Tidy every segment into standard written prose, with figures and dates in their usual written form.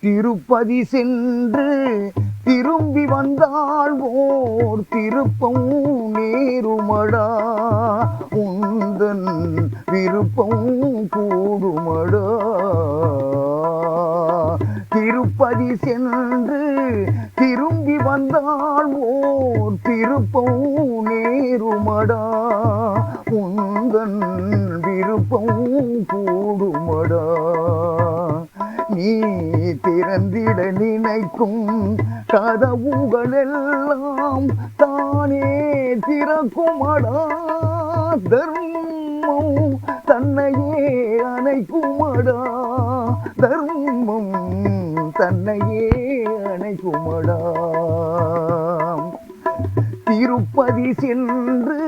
திருப்பதி சென்று திரும்பி வந்தால் ஓர் திருப்பம் நேருமடா, உந்தன் விருப்பம் கூடுமடா. திருப்பதி சென்று திரும்பி வந்தால் ஓர் திருப்பம் நேருமடா, உந்தன் விருப்பம் கூடுமடா. நீ திறந்திட நினைக்கும் கதவுகளெல்லாம் தானே திறக்குமடா, தர்மம் தன்னையே அணைக்குமடா, தர்மம் தன்னையே அணைக்குமடா. திருப்பதி சென்று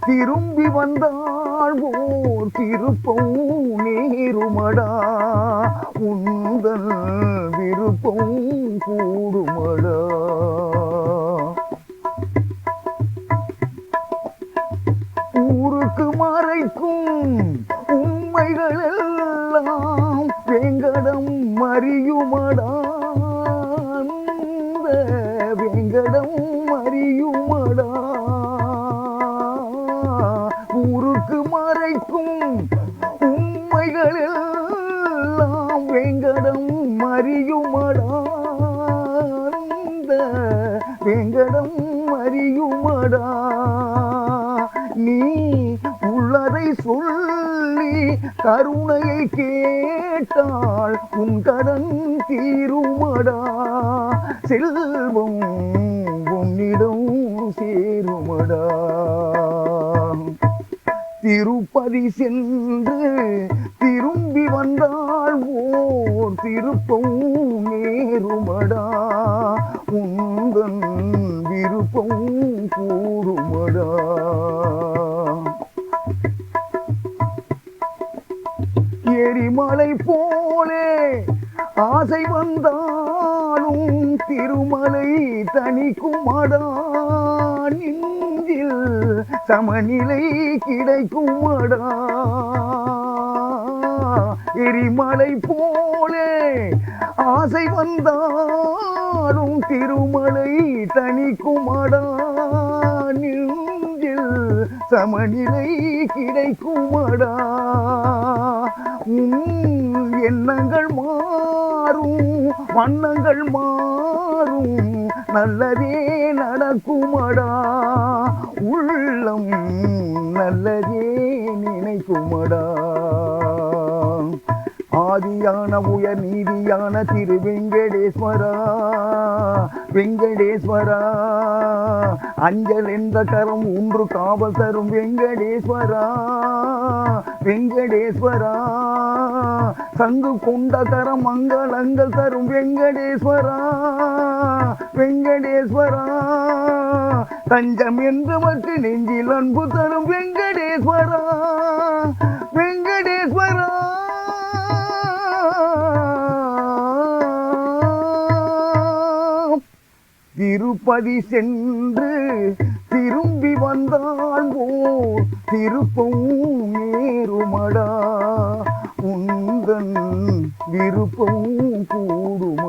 திரும்பி வந்தால் ஓர் திருப்பம் நேருமடா, உந்தன் விருப்பம் கூடுமடா. ஊருக்கு மறைக்கும் உண்மைகளெல்லாம் வேங்கடம் அறியுமடா, அந்த வேங்கடம் அறியுமடா. ஊருக்கு மறைக்கும் உண்மைகளெல்லாம் வேங்கடம் அறியுமடா, அந்த வேங்கடம் அறியுமடா. நீ உள்ளதை சொல்லி கருணையை கேட்டால் உன் கடன் தீருமடா, செல்வம் உன்னிடம் சேருமடா. திருப்பதி சென்று திரும்பி வந்தால் ஓர் திருப்பம் நேருமடா, உந்தன் விருப்பம் கூடுமடா. எரிமலை போலே ஆசை வந்தாலும் திருமலை தணிக்குமடா, நெஞ்சில் சமநிலை கிடைக்குமடா. எரிமலை போலே ஆசை வந்தாலும் திருமலை தணிக்குமடா, நெஞ்சில் சமநிலை கிடைக்குமடா. எண்ணங்கள் மாறும் வண்ணங்கள் மாறும் நல்லதே நடக்குமடா, உள்ளம் நல்லதே நினைக்குமடா. ஆதியான உயர் நீதியான திரு வெங்கடேஸ்வரா, வெங்கடேஸ்வரா, அஞ்சல் என்ற கரம் ஒன்று காவல் தரும் வெங்கடேஸ்வரா, வெங்கடேஸ்வரா, சங்கு கொண்ட கரம் மங்களங்கள் தரும் வெங்கடேஸ்வரா, வெங்கடேஸ்வரா, தஞ்சம் என்றவற்று நெஞ்சில் அன்பு தரும் வெங்கடேஸ்வரா, வெங்கடேஸ்வரா. திருப்பதி சென்று திரும்பி வந்தால் ஓர் திருப்பம் நேருமடா, உந்தன் விருப்பம் கூடும்.